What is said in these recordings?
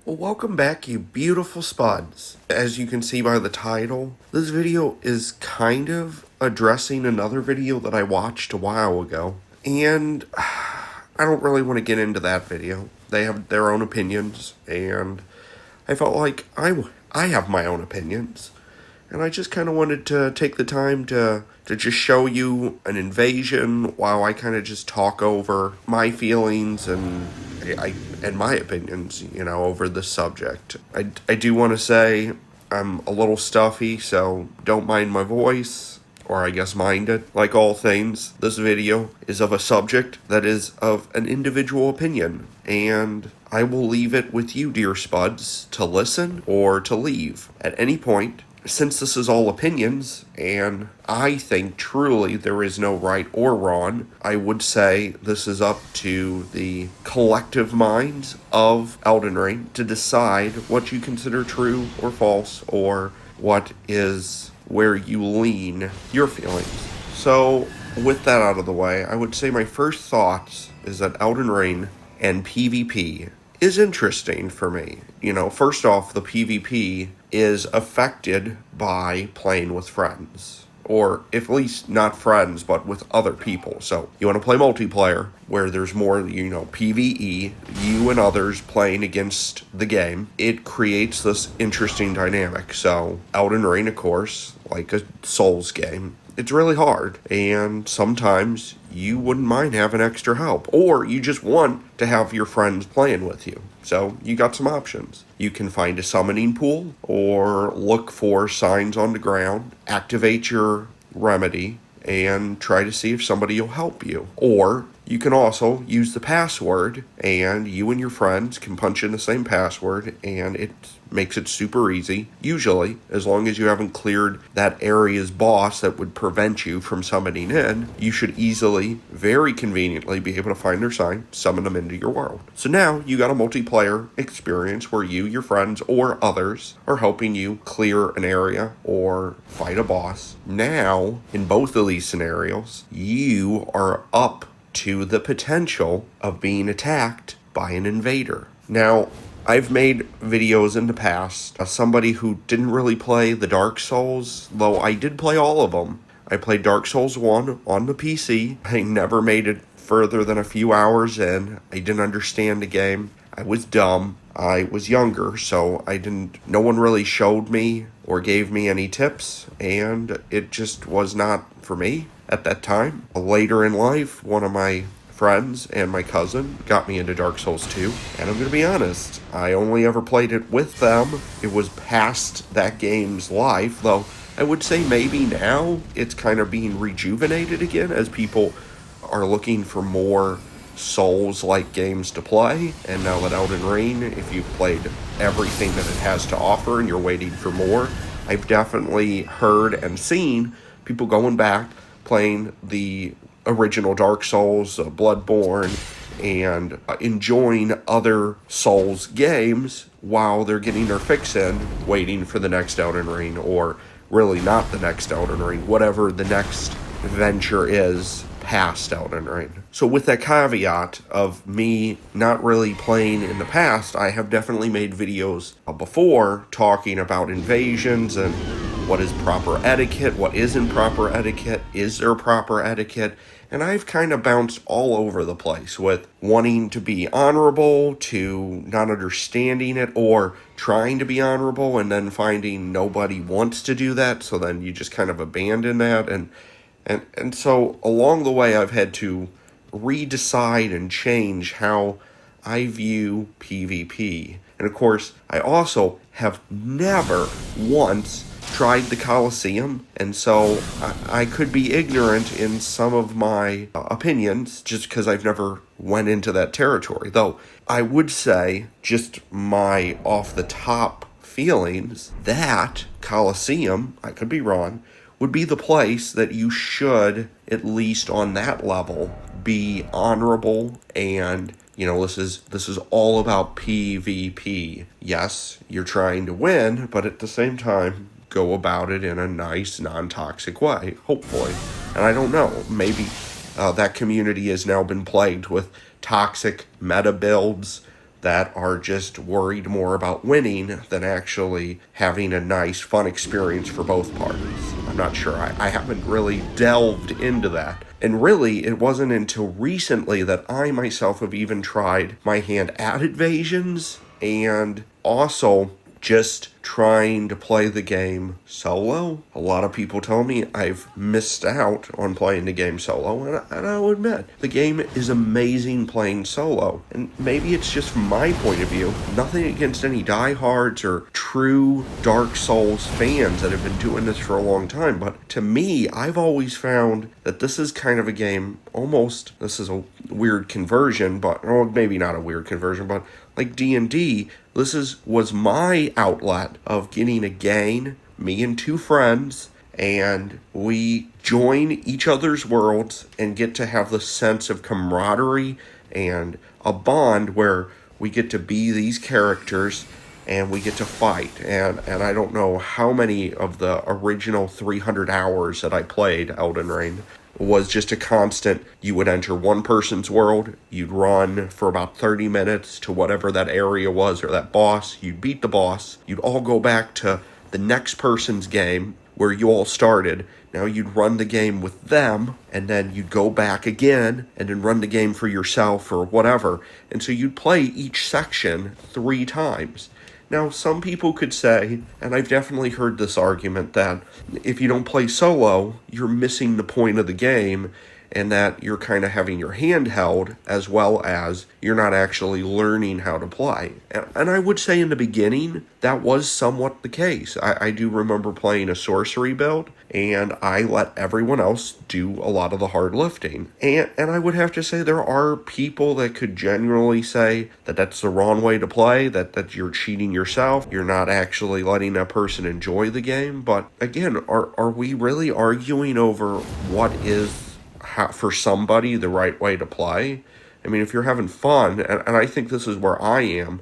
Well, welcome back, you beautiful spuds. As you can see by the title, this video is kind of addressing another video that I watched a while ago. And I don't really want to get into that video. They have their own opinions, and I felt like I have my own opinions. And I just kind of wanted to take the time to just show you an invasion while I kind of just talk over my feelings and my opinions, over the subject. I do want to say I'm a little stuffy, so don't mind my voice, or I guess mind it. Like all things, this video is of a subject that is of an individual opinion, and I will leave it with you, dear spuds, to listen or to leave at any point. Since this is all opinions, and I think truly there is no right or wrong, I would say this is up to the collective minds of Elden Ring to decide what you consider true or false, or what is where you lean your feelings. So, with that out of the way, I would say my first thoughts is that Elden Ring and PvP is interesting for me. First off, the PvP is affected by playing with friends. Or at least not friends, but with other people. So you want to play multiplayer, where there's more, PvE, you and others playing against the game. It creates this interesting dynamic. So Elden Ring, of course, like a Souls game, it's really hard, and sometimes you wouldn't mind having extra help, or you just want to have your friends playing with you. So you got some options. You can find a summoning pool, or look for signs on the ground, activate your remedy, and try to see if somebody will help you. Or you can also use the password, and you and your friends can punch in the same password, and it makes it super easy. Usually, as long as you haven't cleared that area's boss that would prevent you from summoning in, you should easily, very conveniently, be able to find their sign, summon them into your world. So now you got a multiplayer experience where you, your friends, or others are helping you clear an area or fight a boss. Now, in both of these scenarios, you are up to the potential of being attacked by an invader. Now, I've made videos in the past as somebody who didn't really play the Dark Souls, though I did play all of them. I played Dark Souls 1 on the PC. I never made it further than a few hours in. I didn't understand the game. I was dumb. I was younger, so no one really showed me or gave me any tips, and it just was not for me at that time. Later in life, one of my friends and my cousin got me into Dark Souls 2, and I'm going to be honest, I only ever played it with them. It was past that game's life, though I would say maybe now it's kind of being rejuvenated again as people are looking for more Souls-like games to play. And now that Elden Ring, if you've played everything that it has to offer and you're waiting for more, I've definitely heard and seen people going back, playing the original Dark Souls, Bloodborne, and enjoying other Souls games while they're getting their fix in, waiting for the next Elden Ring, or really not the next Elden Ring, whatever the next venture is past Elden Ring. So with that caveat of me not really playing in the past, I have definitely made videos before talking about invasions and what is proper etiquette, what isn't proper etiquette, is there proper etiquette, and I've kind of bounced all over the place with wanting to be honorable to not understanding it, or trying to be honorable and then finding nobody wants to do that, so then you just kind of abandon that, and so along the way I've had to redecide and change how I view PvP. And of course, I also have never once tried the Colosseum, and so I could be ignorant in some of my opinions just because I've never went into that territory. Though I would say, just my off-the-top feelings, that Colosseum, I could be wrong, would be the place that you should, at least on that level, be honorable. And this is all about PvP. Yes, you're trying to win, but at the same time, go about it in a nice, non-toxic way, hopefully. And I don't know, maybe that community has now been plagued with toxic meta builds that are just worried more about winning than actually having a nice, fun experience for both parties. I'm not sure. I haven't really delved into that. And really, it wasn't until recently that I myself have even tried my hand at invasions and also just trying to play the game solo. A lot of people tell me I've missed out on playing the game solo, and I'll admit, the game is amazing playing solo. And maybe it's just from my point of view, nothing against any diehards or true Dark Souls fans that have been doing this for a long time, but to me, I've always found that this is kind of a game, this is a weird conversion, but, or maybe not a weird conversion, but like D&D, was my outlet of getting a gang, me and two friends, and we join each other's worlds and get to have the sense of camaraderie and a bond where we get to be these characters and we get to fight. And I don't know how many of the original 300 hours that I played Elden Ring was just a constant. You would enter one person's world, you'd run for about 30 minutes to whatever that area was or that boss, you'd beat the boss, you'd all go back to the next person's game where you all started. Now you'd run the game with them, and then you'd go back again and then run the game for yourself or whatever. And so you'd play each section 3 times. Now, some people could say, and I've definitely heard this argument, that if you don't play solo, you're missing the point of the game, and that you're kind of having your hand held, as well as you're not actually learning how to play. And I would say in the beginning, that was somewhat the case. I do remember playing a sorcery build, and I let everyone else do a lot of the hard lifting. And I would have to say there are people that could genuinely say that that's the wrong way to play, that you're cheating yourself, you're not actually letting that person enjoy the game. But again, are we really arguing over what is, for somebody, the right way to play? I mean, if you're having fun, and I think this is where I am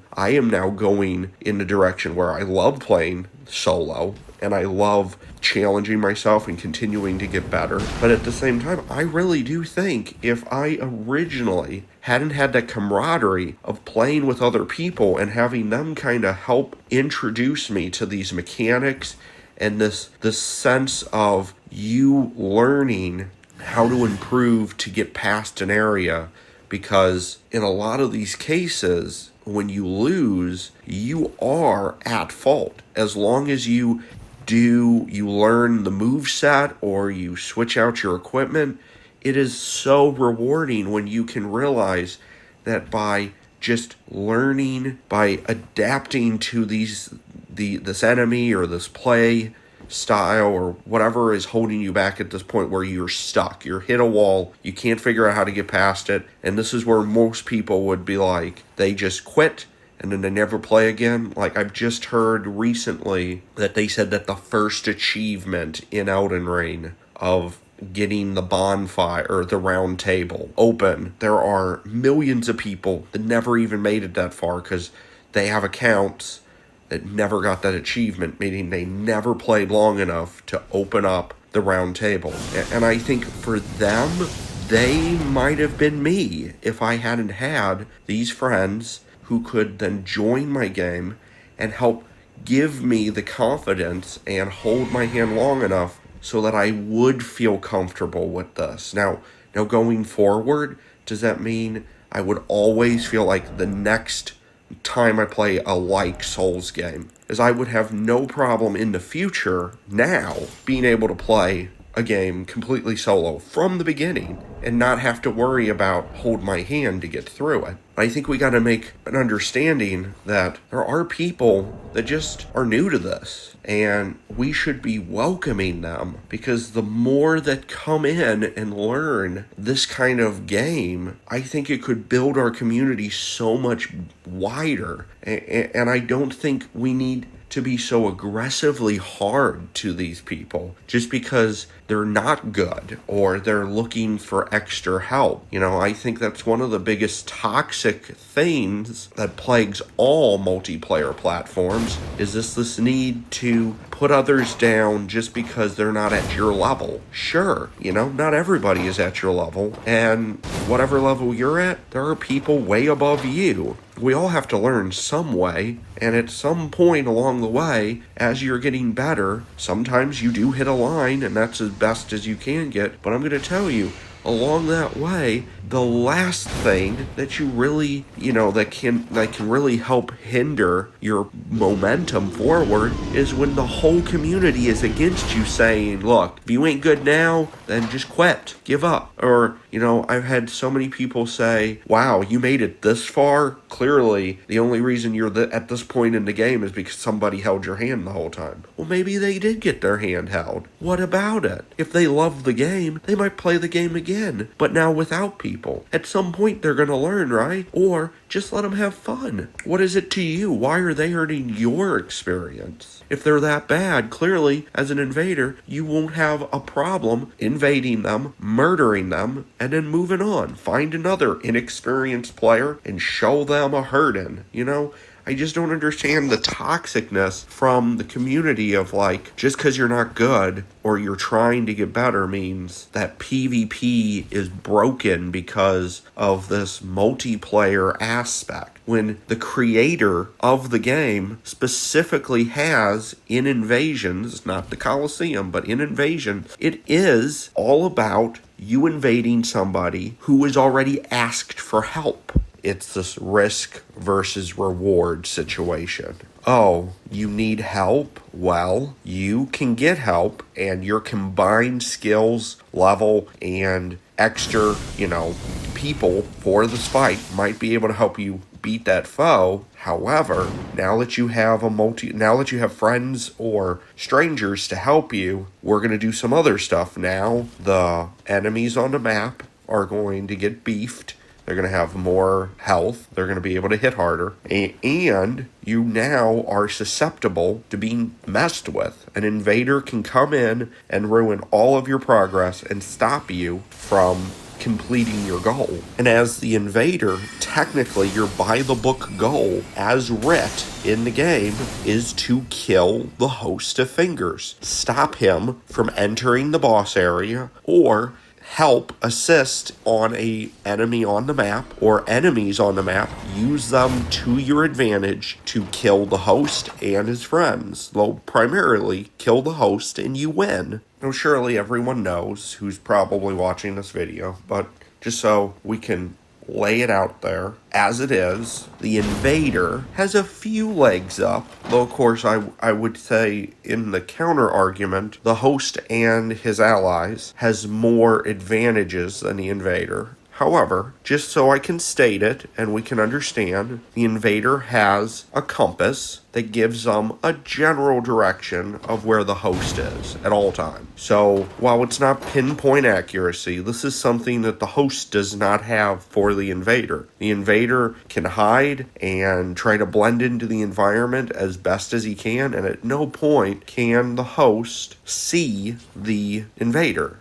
now going in the direction where I love playing solo, and I love challenging myself and continuing to get better. But at the same time, I really do think if I originally hadn't had that camaraderie of playing with other people and having them kind of help introduce me to these mechanics and this sense of you learning how to improve to get past an area, because in a lot of these cases, when you lose, you are at fault. As long as you learn the move set or you switch out your equipment, it is so rewarding when you can realize that by just learning, by adapting to this enemy or this play style or whatever is holding you back at this point where you're stuck, you're hit a wall, you can't figure out how to get past it. And this is where most people would be like, they just quit and then they never play again. Like, I've just heard recently that they said that the first achievement in Elden Ring of getting the bonfire or the round table open, there are millions of people that never even made it that far because they have accounts that never got that achievement, meaning they never played long enough to open up the round table. And I think for them, they might have been me if I hadn't had these friends who could then join my game and help give me the confidence and hold my hand long enough so that I would feel comfortable with this. Now going forward, does that mean I would always feel like the next time I play a like Souls game is I would have no problem in the future now being able to play a game completely solo from the beginning and not have to worry about hold my hand to get through it. I think we got to make an understanding that there are people that just are new to this, and we should be welcoming them, because the more that come in and learn this kind of game, I think it could build our community so much wider. And I don't think we need to be so aggressively hard to these people just because they're not good or they're looking for extra help. You know, I think that's one of the biggest toxic things that plagues all multiplayer platforms is this need to put others down just because they're not at your level. Sure, you know, not everybody is at your level, and whatever level you're at, there are people way above you. we all have to learn some way, and at some point along the way, as you're getting better, sometimes you do hit a line, and that's as best as you can get. But I'm going to tell you, along that way, the last thing that you really, that can really help hinder your momentum forward is when the whole community is against you, saying, look, if you ain't good now, then just quit, give up. Or, I've had so many people say, wow, you made it this far? Clearly, the only reason you're at this point in the game is because somebody held your hand the whole time. Well, maybe they did get their hand held. What about it? If they love the game, they might play the game again, but now without people. At some point, they're going to learn, right? Or just let them have fun. What is it to you? Why are they hurting your experience? If they're that bad, clearly, as an invader, you won't have a problem invading them, murdering them, and then moving on. Find another inexperienced player and show them a hurting, I just don't understand the toxicness from the community of just because you're not good or you're trying to get better means that PvP is broken because of this multiplayer aspect. When the creator of the game specifically has in Invasions, not the Colosseum, but in Invasion, it is all about you invading somebody who is already asked for help. It's this risk versus reward situation. Oh, you need help? Well, you can get help, and your combined skills level and extra, people for this fight might be able to help you beat that foe. However, now that you have friends or strangers to help you, we're going to do some other stuff. Now, the enemies on the map are going to get beefed. They're going to have more health. They're going to be able to hit harder. And you now are susceptible to being messed with. An invader can come in and ruin all of your progress and stop you from completing your goal. And as the invader, technically your by-the-book goal, as writ in the game, is to kill the host of fingers. Stop him from entering the boss area, or help assist on a enemy on the map or enemies on the map. Use them to your advantage to kill the host and his friends. Though primarily kill the host and you win. Now surely everyone knows who's probably watching this video, but just so we can lay it out there as it is, the invader has a few legs up, though of course I would say in the counter argument, the host and his allies has more advantages than the invader. However, just so I can state it and we can understand, the invader has a compass that gives them a general direction of where the host is at all times. So while it's not pinpoint accuracy, this is something that the host does not have for the invader. The invader can hide and try to blend into the environment as best as he can, and at no point can the host see the invader.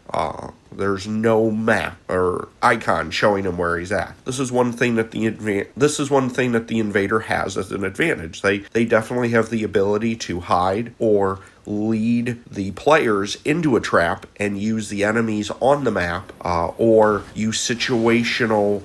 There's no map or icon showing him where he's at. This is one thing that the invader has as an advantage. They definitely have the ability to hide or lead the players into a trap and use the enemies on the map, or use situational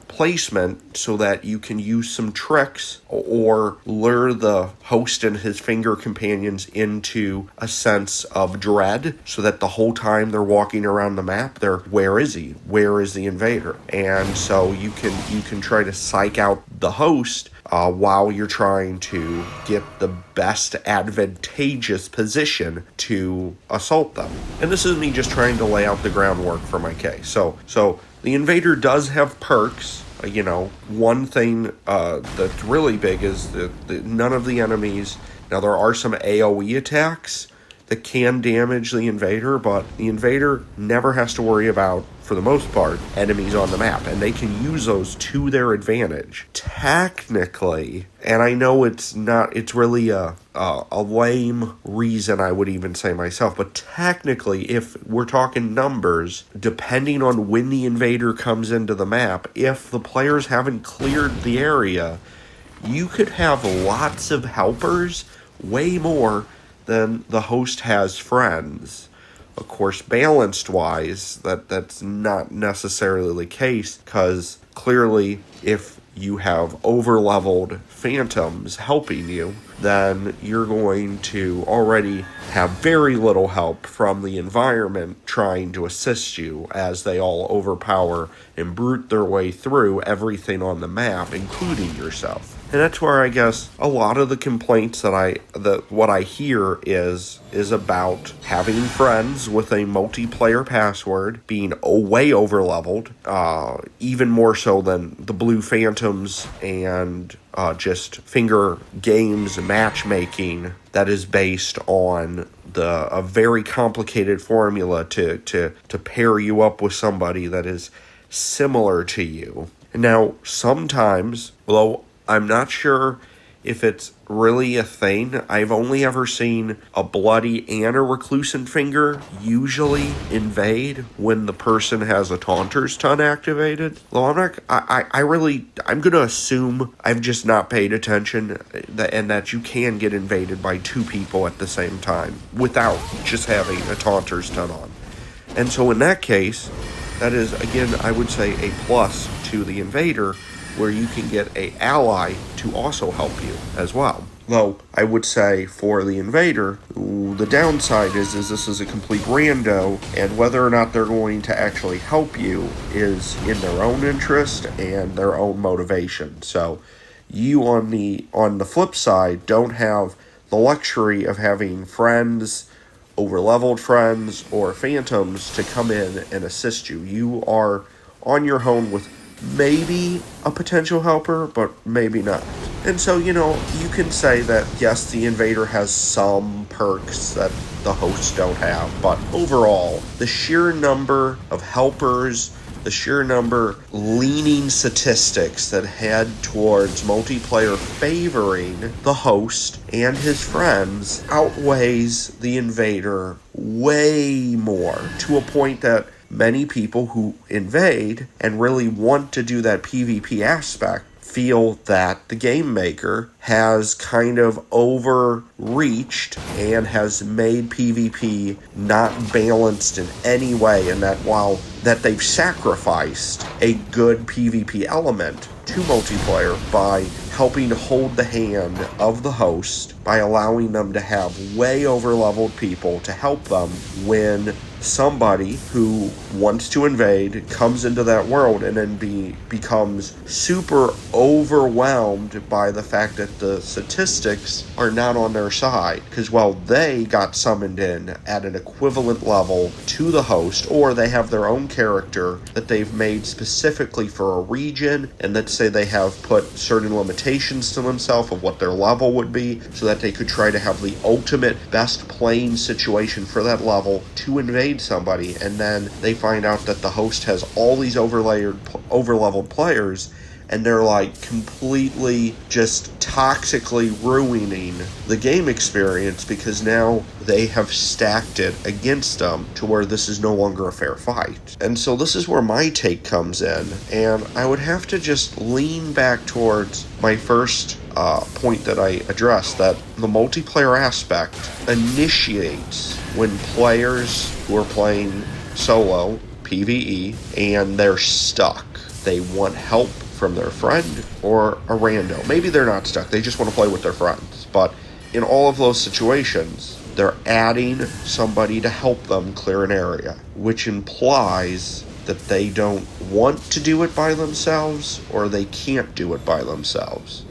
placement so that you can use some tricks or lure the host and his finger companions into a sense of dread, so that the whole time they're walking around the map, where is he? Where is the invader? And so you can try to psych out the host while you're trying to get the best advantageous position to assault them. And this is me just trying to lay out the groundwork for my case. So the invader does have perks. One thing that's really big is that none of the enemies... Now, there are some AoE attacks that can damage the invader, but the invader never has to worry about, for the most part, enemies on the map, and they can use those to their advantage. Technically, and I know it's really a lame reason, I would even say myself, but technically, if we're talking numbers, depending on when the invader comes into the map, if the players haven't cleared the area, you could have lots of helpers, way more than the host has friends. Of course, balanced-wise, that's not necessarily the case, because clearly, if you have overleveled phantoms helping you, then you're going to already have very little help from the environment trying to assist you as they all overpower and brute their way through everything on the map, including yourself. And that's where I guess a lot of the complaints what I hear is about having friends with a multiplayer password, being way overleveled, even more so than the Blue Phantoms, and just finger games matchmaking that is based on a very complicated formula to pair you up with somebody that is similar to you. Now, sometimes, although I'm not sure if it's really a thing, I've only ever seen a bloody and a reclusant finger usually invade when the person has a taunter's ton activated. Though I'm gonna assume I've just not paid attention that you can get invaded by two people at the same time without just having a taunter's ton on. And so in that case, that is, again, I would say a plus to the Invader, where you can get an ally to also help you as well. Though, I would say for the Invader, the downside is this is a complete rando, and whether or not they're going to actually help you is in their own interest and their own motivation. So, you on the flip side don't have the luxury of having friends, overleveled friends, or phantoms to come in and assist you. You are on your own with maybe a potential helper, but maybe not. And so, you can say that, yes, the Invader has some perks that the hosts don't have, but overall, the sheer number of helpers, the sheer number leaning statistics that head towards multiplayer favoring the host and his friends outweighs the Invader way more, to a point that many people who invade and really want to do that PvP aspect feel that the game maker has kind of overreached and has made PvP not balanced in any way, and that they've sacrificed a good PvP element to multiplayer by helping hold the hand of the host, by allowing them to have way overleveled people to help them when somebody who wants to invade comes into that world and then becomes super overwhelmed by the fact that the statistics are not on their side, because they got summoned in at an equivalent level to the host, or they have their own character that they've made specifically for a region, and let's say they have put certain limitations to themselves of what their level would be so that they could try to have the ultimate best playing situation for that level to invade somebody, and then they find out that the host has all these overleveled players, and they're like completely just toxically ruining the game experience because now they have stacked it against them to where this is no longer a fair fight. And so this is where my take comes in, and I would have to just lean back towards my first point that I addressed, that the multiplayer aspect initiates when players who are playing solo PvE and they're stuck. They want help from their friend or a rando. Maybe they're not stuck, they just want to play with their friends. But in all of those situations, they're adding somebody to help them clear an area, which implies that they don't want to do it by themselves or they can't do it by themselves.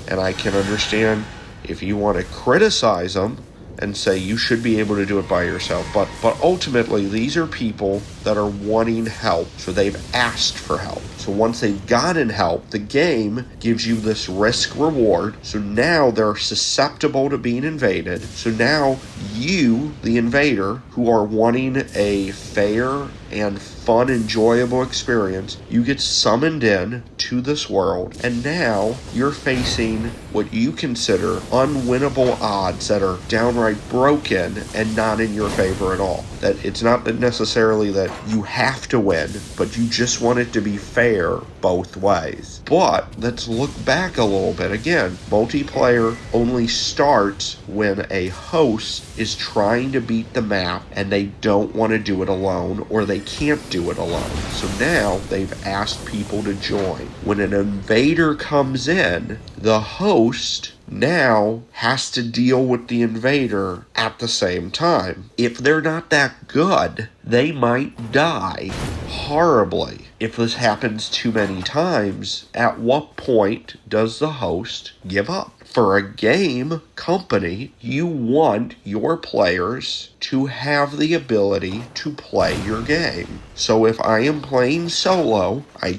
And I can understand if you want to criticize them and say you should be able to do it by yourself. But ultimately, these are people that are wanting help, so they've asked for help. So once they've gotten help, the game gives you this risk reward. So now they're susceptible to being invaded. So now you, the invader, who are wanting a fair and fun, enjoyable experience, you get summoned in to this world, and now you're facing what you consider unwinnable odds that are downright broken and not in your favor at all. That it's not necessarily that you have to win, but you just want it to be fair both ways. But let's look back a little bit. Again, multiplayer only starts when a host is trying to beat the map and they don't want to do it alone, or they can't do it alone. So now they've asked people to join. When an invader comes in, the host now has to deal with the invader at the same time. If they're not that good, they might die horribly. If this happens too many times, at what point does the host give up? For a game company, you want your players to have the ability to play your game. So if I am playing solo, I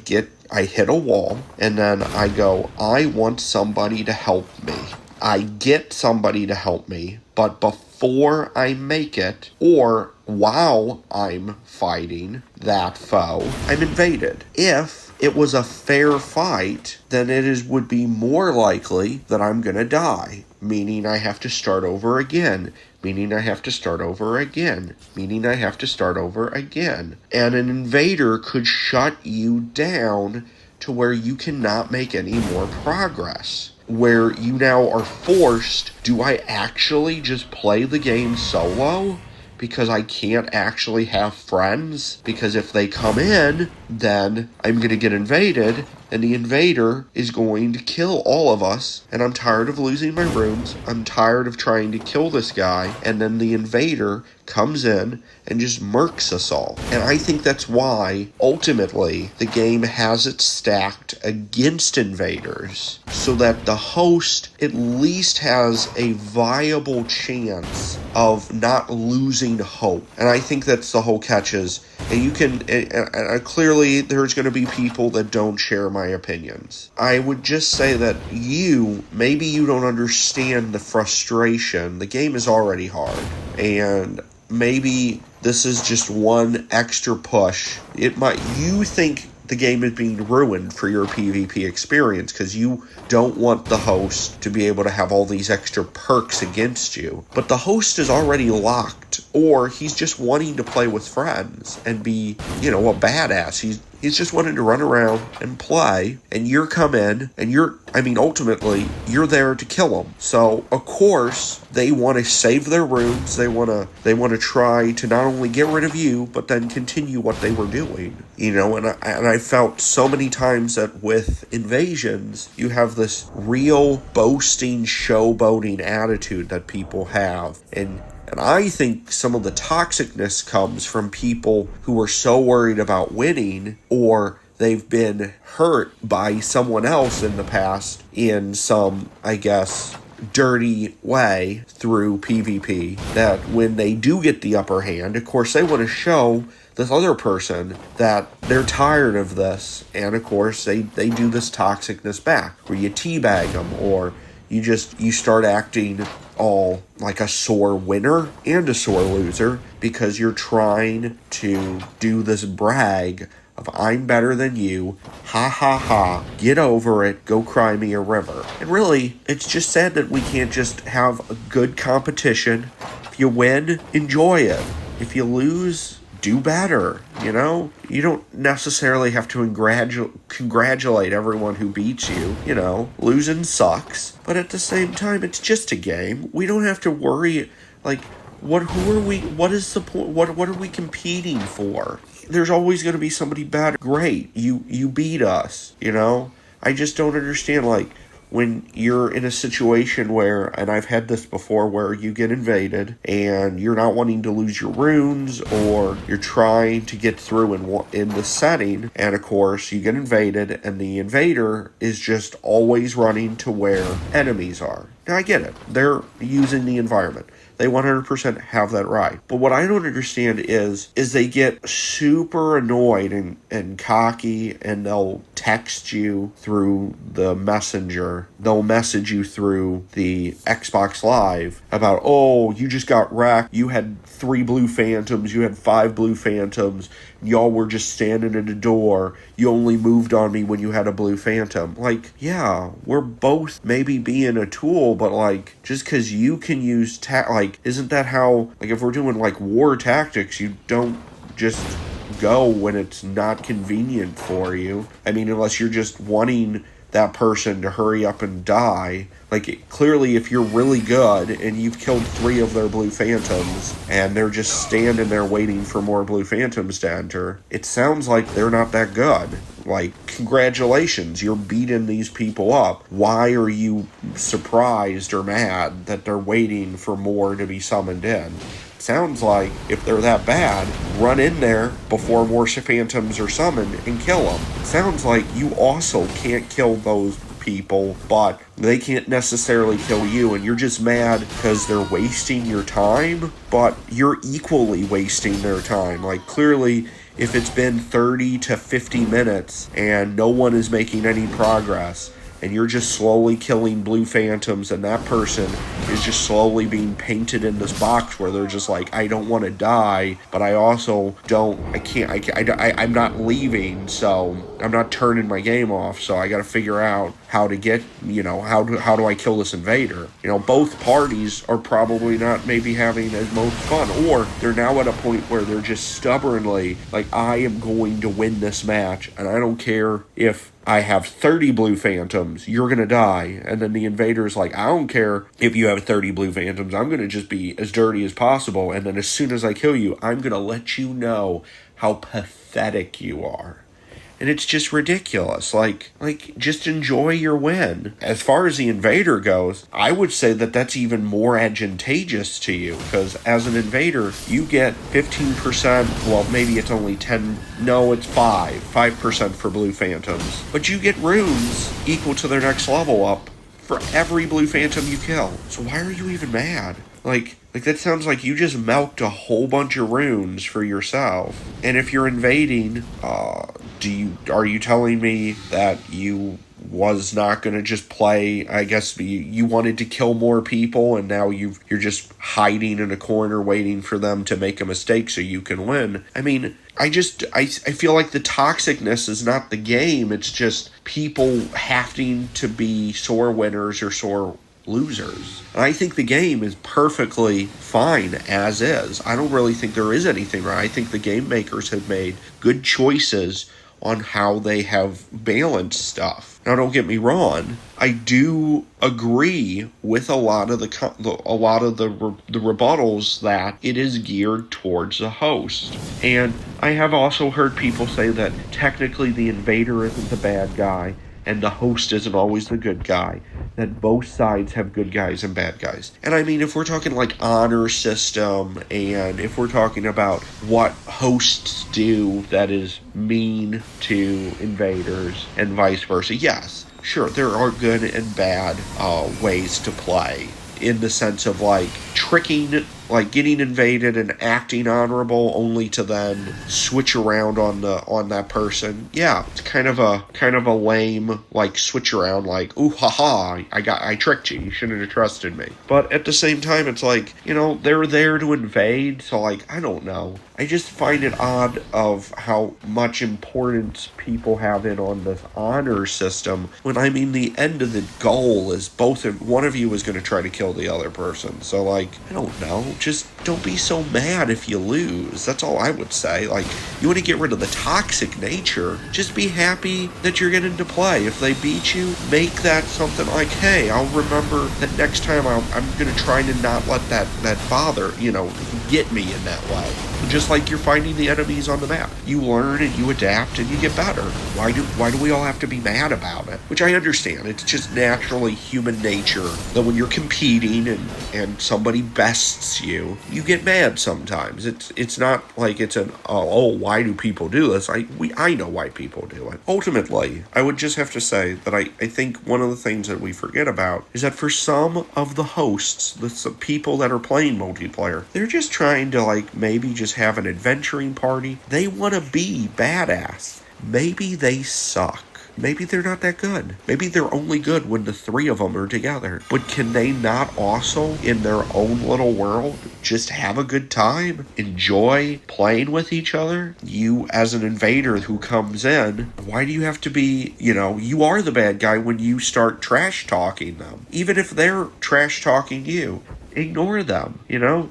hit a wall, and then I go, I want somebody to help me. I get somebody to help me, but before I make it, or while I'm fighting that foe, I'm invaded. If it was a fair fight, then would be more likely that I'm going to die, meaning I have to start over again. Meaning I have to start over again. Meaning I have to start over again. And an invader could shut you down to where you cannot make any more progress. Where you now are forced, do I actually just play the game solo? Because I can't actually have friends? Because if they come in, then I'm going to get invaded, and the invader is going to kill all of us, and I'm tired of losing my rooms, I'm tired of trying to kill this guy, and then the invader comes in and just murks us all. And I think that's why, ultimately, the game has it stacked against invaders, so that the host at least has a viable chance of not losing hope. And I think that's the whole catch is, and you can, clearly there's going to be people that don't share my opinions. I would just say that maybe you don't understand the frustration. The game is already hard, and maybe this is just one extra push. You think the game is being ruined for your PvP experience because you don't want the host to be able to have all these extra perks against you. But the host is already locked, or he's just wanting to play with friends and be, a badass. He's just wanting to run around and play, and you come in, and ultimately, you're there to kill him. So, of course, they want to save their rooms. They want to try to not only get rid of you, but then continue what they were doing. And I felt so many times that with invasions, you have this real boasting, showboating attitude that people have. And I think some of the toxicness comes from people who are so worried about winning, or they've been hurt by someone else in the past in some, dirty way through PvP, that when they do get the upper hand, of course, they want to show this other person that they're tired of this, and of course, they do this toxicness back, where you teabag them, or you start acting all like a sore winner and a sore loser because you're trying to do this brag of I'm better than you, ha ha ha, get over it, go cry me a river. And really, it's just sad that we can't just have a good competition. If you win, enjoy it. If you lose, do better, You don't necessarily have to congratulate everyone who beats you, Losing sucks. But at the same time, it's just a game. We don't have to worry, what is the point? What are we competing for? There's always going to be somebody better. Great, you beat us, I just don't understand, when you're in a situation where, and I've had this before, where you get invaded and you're not wanting to lose your runes, or you're trying to get through in the setting, and of course you get invaded, and the invader is just always running to where enemies are. Now I get it. They're using the environment. They 100% have that right. But what I don't understand is they get super annoyed and cocky, and they'll text you through the messenger. They'll message you through the Xbox Live about, oh, you just got wrecked. You had 3 blue phantoms. You had 5 blue phantoms. Y'all were just standing at the door. You only moved on me when you had a blue phantom. Yeah, we're both maybe being a tool, but just because you can use isn't that how, if we're doing war tactics, you don't just go when it's not convenient for you. Unless you're just wanting that person to hurry up and die. Like, clearly, if you're really good and you've killed 3 of their blue phantoms and they're just standing there waiting for more blue phantoms to enter, it sounds like they're not that good. Like, congratulations, you're beating these people up. Why are you surprised or mad that they're waiting for more to be summoned in? Sounds like if they're that bad, run in there before more phantoms are summoned and kill them. Sounds like you also can't kill those people, but they can't necessarily kill you, and you're just mad because they're wasting your time, but you're equally wasting their time. Like, clearly, if it's been 30 to 50 minutes and no one is making any progress, and you're just slowly killing blue phantoms, and that person is just slowly being painted in this box where they're just like, I don't want to die, but I also I'm not leaving, so I'm not turning my game off, so I gotta figure out how to get, how do I kill this invader? Both parties are probably not maybe having as most fun, or they're now at a point where they're just stubbornly like, I am going to win this match, and I don't care if I have 30 blue phantoms, you're going to die. And then the invader's like, I don't care if you have 30 blue phantoms, I'm going to just be as dirty as possible. And then as soon as I kill you, I'm going to let you know how pathetic you are. And it's just ridiculous. Like, just enjoy your win. As far as the invader goes, I would say that that's even more advantageous to you, because as an invader, you get 15%, well, maybe it's only 10, no, it's 5% for blue phantoms. But you get runes equal to their next level up for every blue phantom you kill. So why are you even mad? Like that sounds like you just milked a whole bunch of runes for yourself. And if you're invading, are you telling me that you was not going to just play, I guess you wanted to kill more people, and now you're just hiding in a corner waiting for them to make a mistake so you can win? I mean, I feel like the toxicness is not the game, it's just people having to be sore winners or sore losers. And I think the game is perfectly fine as is. I don't really think there is anything right. I think the game makers have made good choices on how they have balanced stuff. Now, don't get me wrong, I do agree with a lot of the rebuttals that it is geared towards the host. And I have also heard people say that technically the invader isn't the bad guy and the host isn't always the good guy, that both sides have good guys and bad guys. And I mean, if we're talking like honor system, and if we're talking about what hosts do that is mean to invaders and vice versa, yes, sure, there are good and bad ways to play, in the sense of like tricking, like getting invaded and acting honorable only to then switch around on that person. Yeah, it's kind of a lame like switch around, like, ooh, haha, I tricked you, you shouldn't have trusted me. But at the same time, it's like, they're there to invade, so like, I don't know. I just find it odd of how much importance people have in on this honor system, when I mean the end of the goal is one of you is going to try to kill the other person. So like, I don't know, just don't be so mad if you lose. That's all I would say. Like, you want to get rid of the toxic nature, just be happy that you're getting to play. If they beat you, make that something like, hey, I'll remember that next time I'm going to try to not let that bother, get me in that way. Just like you're finding the enemies on the map. You learn and you adapt and you get better. Why do we all have to be mad about it? Which I understand. It's just naturally human nature that when you're competing and somebody bests you, you get mad sometimes. It's not like it's why do people do this? I know why people do it. Ultimately, I would just have to say that I think one of the things that we forget about is that for some of the hosts, the people that are playing multiplayer, they're just trying to like maybe just have an adventuring party. They want to be badass. Maybe they suck. Maybe they're not that good. Maybe they're only good when the 3 of them are together. But can they not also, in their own little world, just have a good time? Enjoy playing with each other? You, as an invader who comes in, why do you have to be, you are the bad guy when you start trash talking them. Even if they're trash talking you, ignore them,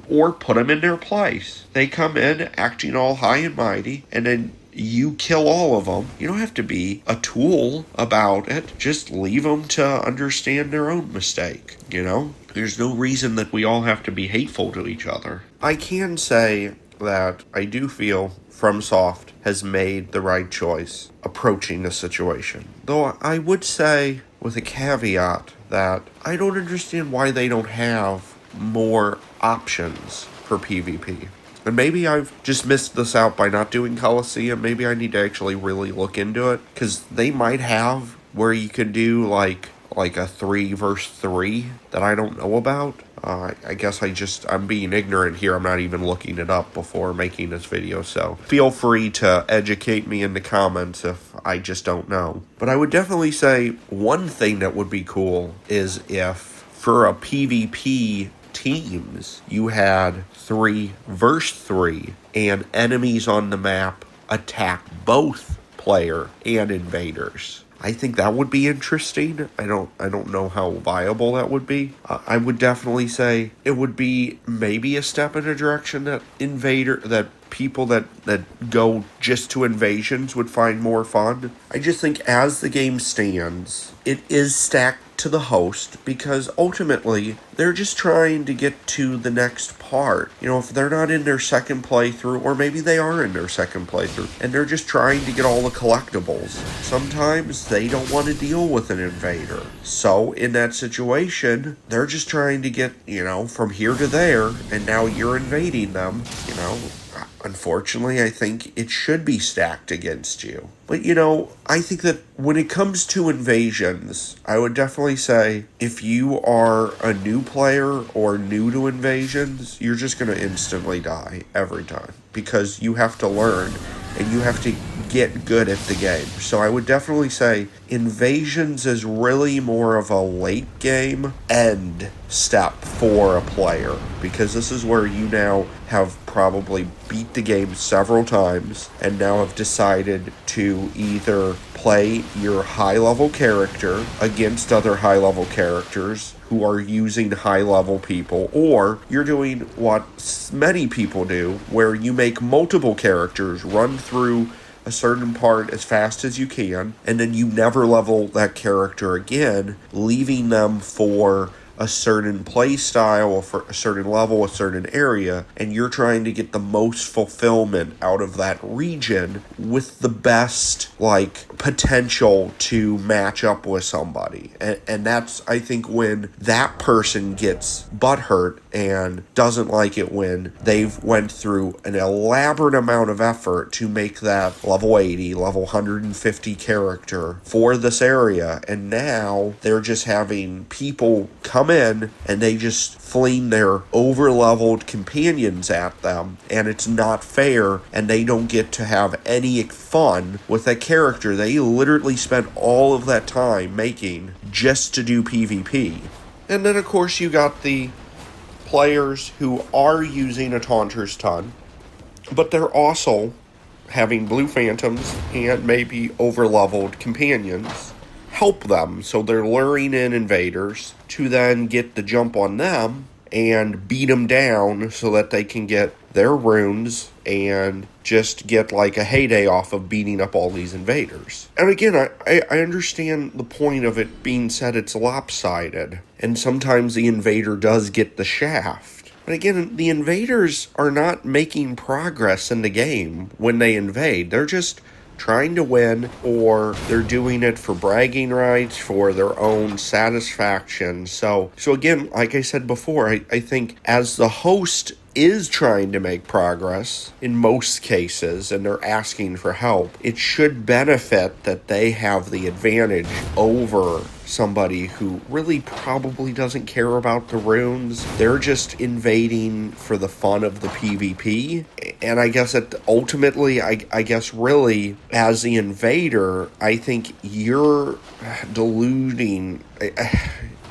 or put them in their place. They come in acting all high and mighty, and then you kill all of them. You don't have to be a tool about it. Just leave them to understand their own mistake, you know? There's no reason that we all have to be hateful to each other. I can say that I do feel FromSoft has made the right choice approaching the situation. Though I would say, with a caveat, that I don't understand why they don't have more options for PvP. And maybe I've just missed this out by not doing Coliseum. Maybe I need to actually really look into it. Because they might have where you can do like a 3 versus 3 that I don't know about. I guess I'm being ignorant here. I'm not even looking it up before making this video. So feel free to educate me in the comments if I just don't know. But I would definitely say one thing that would be cool is if for a PvP teams, you had 3 versus 3, and enemies on the map attack both player and invaders. I think that would be interesting. I don't know how viable that would be. I would definitely say it would be maybe a step in a direction that people that go just to invasions would find more fun. I just think as the game stands, it is stacked to the host because ultimately they're just trying to get to the next part. You know, if they're not in their second playthrough, or maybe they are in their second playthrough, and they're just trying to get all the collectibles, sometimes they don't want to deal with an invader. So in that situation, they're just trying to get, from here to there, and now you're invading them, Unfortunately, I think it should be stacked against you. But, I think that when it comes to invasions, I would definitely say if you are a new player or new to invasions, you're just going to instantly die every time because you have to learn and you have to get good at the game. So I would definitely say invasions is really more of a late game end step for a player because this is where you now have probably beat the game several times and now have decided to either play your high-level character against other high-level characters who are using high-level people, or you're doing what many people do, where you make multiple characters run through a certain part as fast as you can, and then you never level that character again, leaving them for a certain play style, or for a certain level, a certain area, and you're trying to get the most fulfillment out of that region with the best, potential to match up with somebody. And that's, I think, when that person gets butthurt and doesn't like it when they've went through an elaborate amount of effort to make that level 80, level 150 character for this area, and now they're just having people come in and they just fling their over-leveled companions at them, and it's not fair, and they don't get to have any fun with that character they literally spent all of that time making just to do PvP. And then of course you got the players who are using a Taunter's Ton, but they're also having blue phantoms and maybe over-leveled companions help them, so they're luring in invaders to then get the jump on them and beat them down so that they can get their runes and just get a heyday off of beating up all these invaders. And again, I understand the point of it being said it's lopsided, and sometimes the invader does get the shaft. But again, the invaders are not making progress in the game when they invade. They're just trying to win, or they're doing it for bragging rights, for their own satisfaction. So again, like I said before, I think as the host is trying to make progress in most cases and they're asking for help, it should benefit that they have the advantage over somebody who really probably doesn't care about the runes. They're just invading for the fun of the PvP. And I guess ultimately, I guess really, as the invader, I think you're deluding.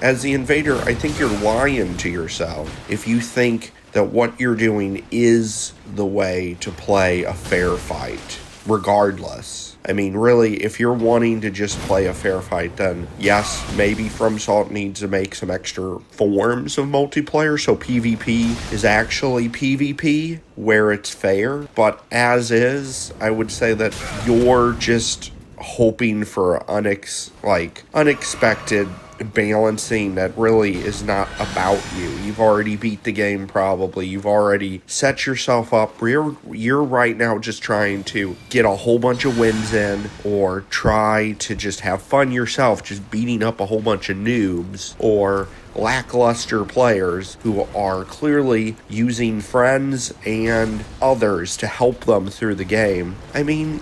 As the invader, I think you're lying to yourself if you think that what you're doing is the way to play a fair fight, regardless. I mean, really, if you're wanting to just play a fair fight, then yes, maybe FromSoft needs to make some extra forms of multiplayer, so PvP is actually PvP where it's fair. But as is, I would say that you're just hoping for unexpected balancing that really is not about you. You've already beat the game probably. You've already set yourself up. You're right now just trying to get a whole bunch of wins in, or try to just have fun yourself, just beating up a whole bunch of noobs or lackluster players who are clearly using friends and others to help them through the game. I mean,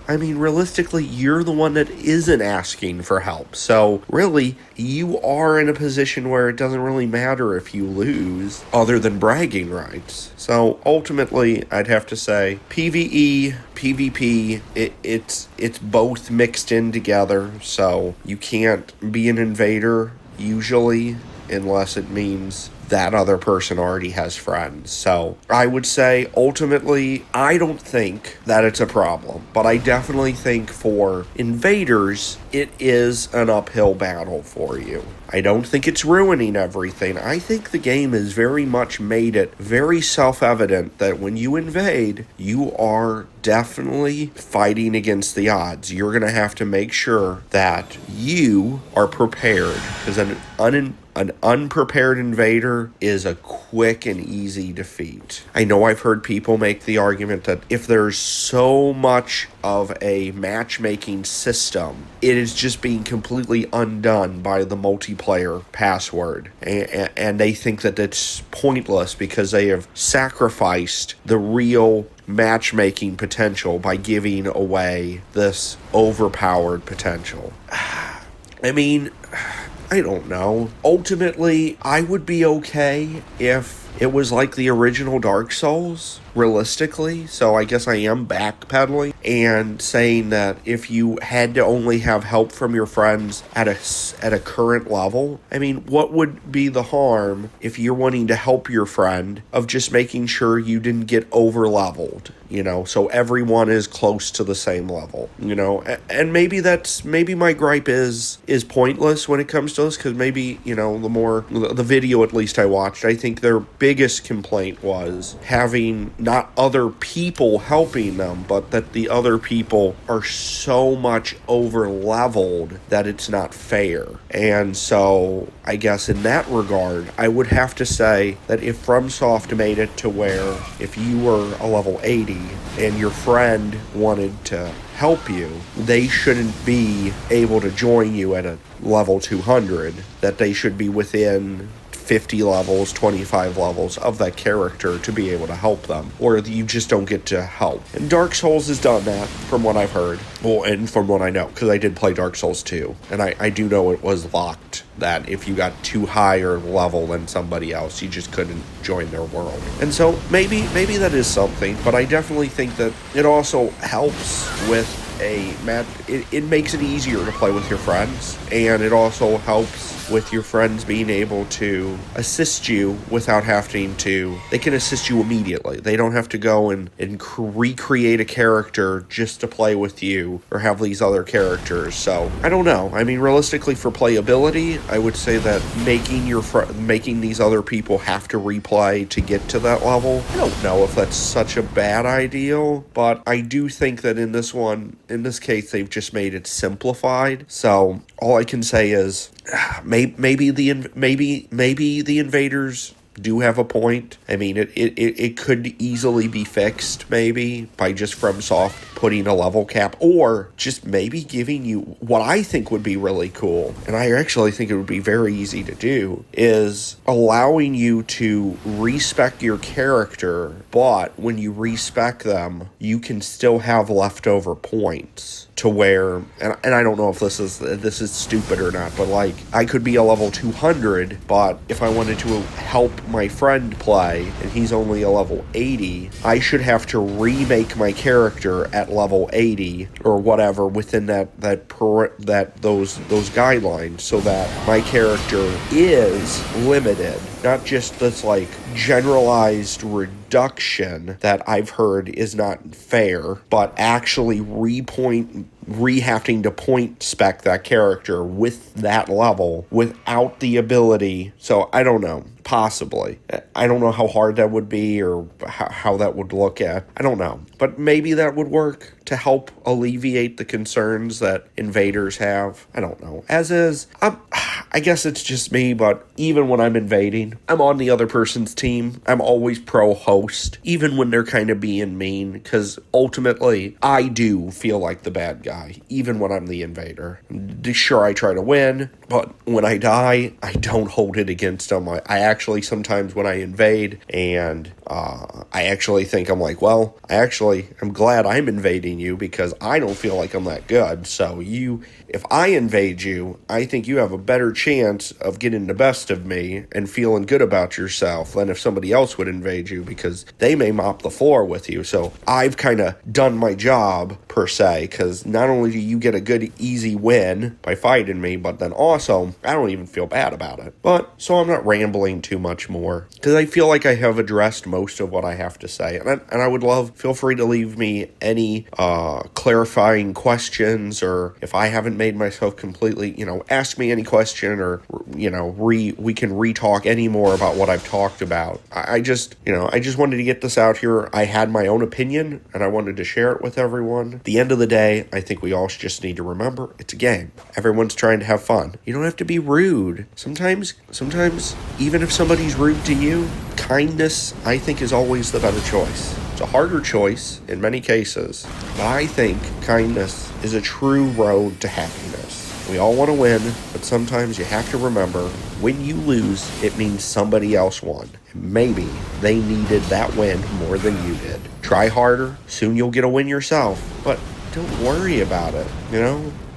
realistically, you're the one that isn't asking for help. So, really, you are in a position where it doesn't really matter if you lose, other than bragging rights. So, ultimately, I'd have to say, PvE, PvP, it's both mixed in together. So, you can't be an invader, usually, unless it means that other person already has friends. So I would say, ultimately, I don't think that it's a problem, but I definitely think for invaders, it is an uphill battle for you. I don't think it's ruining everything. I think the game has very much made it very self-evident that when you invade, you are definitely fighting against the odds. You're going to have to make sure that you are prepared, because an unprepared invader is a quick and easy defeat. I know I've heard people make the argument that if there's so much of a matchmaking system, it is just being completely undone by the multiplayer password. And they think that it's pointless because they have sacrificed the real matchmaking potential by giving away this overpowered potential. I mean, I don't know. Ultimately, I would be okay if it was like the original Dark Souls, realistically. So I guess I am backpedaling and saying that if you had to only have help from your friends at a current level, I mean, what would be the harm if you're wanting to help your friend of just making sure you didn't get over-leveled? So everyone is close to the same level, and maybe my gripe is pointless when it comes to this, because maybe, the video at least I watched, I think their biggest complaint was having not other people helping them, but that the other people are so much over-leveled that it's not fair. And so I guess in that regard, I would have to say that if FromSoft made it to where if you were a level 80 and your friend wanted to help you, they shouldn't be able to join you at a level 200, that they should be within 50 levels, 25 levels of that character to be able to help them, or you just don't get to help. And Dark Souls has done that, from what I've heard, and from what I know, because I did play Dark Souls 2, and I do know it was locked, that if you got too higher level than somebody else, you just couldn't join their world. And so maybe that is something, but I definitely think that it also helps with it makes it easier to play with your friends, and it also helps with your friends being able to assist you without having to. They can assist you immediately. They don't have to go and recreate a character just to play with you or have these other characters. So I don't know. I mean, realistically, for playability, I would say that making these other people have to replay to get to that level, I don't know if that's such a bad idea, but I do think that in this case, they've just made it simplified. So all I can say is, maybe the invaders do have a point. I mean, it could easily be fixed, maybe, by just FromSoft putting a level cap, or just maybe giving you what I think would be really cool, and I actually think it would be very easy to do, is allowing you to respec your character, but when you respec them, you can still have leftover points. To where, and I don't know if this is stupid or not, but like, I could be a level 200, but if I wanted to help my friend play, and he's only a level 80, I should have to remake my character at level 80, or whatever, within those guidelines, so that my character is limited. not just this like generalized reduction that I've heard is not fair, but actually having to point spec that character with that level without the ability. So I don't know. Possibly. I don't know how hard that would be or how that would look at. I don't know. But maybe that would work to help alleviate the concerns that invaders have. I don't know. As is, I guess it's just me, but even when I'm invading, I'm on the other person's team. I'm always pro-host, even when they're kind of being mean, because ultimately, I do feel like the bad guy, even when I'm the invader. Sure, I try to win, but when I die, I don't hold it against them. I actually sometimes when I invade and I actually think I'm like, well, I'm glad I'm invading you because I don't feel like I'm that good. So if I invade you, I think you have a better chance of getting the best of me and feeling good about yourself than if somebody else would invade you because they may mop the floor with you. So I've kind of done my job per se, because not only do you get a good easy win by fighting me, but then also I don't even feel bad about it. But so I'm not rambling too much more because I feel like I have addressed most of what I have to say, and I would feel free to leave me any clarifying questions, or if I haven't made myself completely, ask me any question, or we can re-talk any more about what I've talked about. I just wanted to get this out here. I had my own opinion and I wanted to share it with everyone. At the end of the day, I think we all just need to remember it's a game. Everyone's trying to have fun. You don't have to be rude. Sometimes even if somebody's rude to you, kindness, I think, is always the better choice. It's a harder choice in many cases, but I think kindness is a true road to happiness. We all want to win, but sometimes you have to remember, when you lose, it means somebody else won. Maybe they needed that win more than you did. Try harder, soon you'll get a win yourself, but don't worry about it,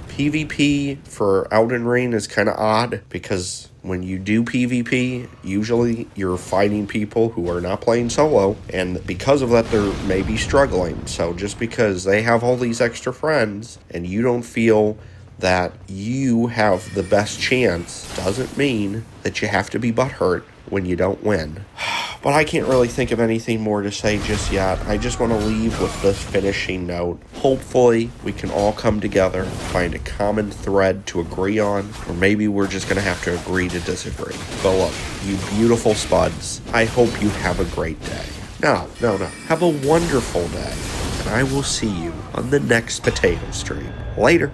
PvP for Elden Ring is kind of odd because when you do PvP, usually you're fighting people who are not playing solo, and because of that, they're maybe struggling. So just because they have all these extra friends and you don't feel that you have the best chance doesn't mean that you have to be butthurt when you don't win. But I can't really think of anything more to say just yet. I just want to leave with this finishing note. Hopefully, we can all come together, find a common thread to agree on, or maybe we're just going to have to agree to disagree. But look, you beautiful spuds, I hope you have a great day. No. Have a wonderful day, and I will see you on the next potato stream. Later.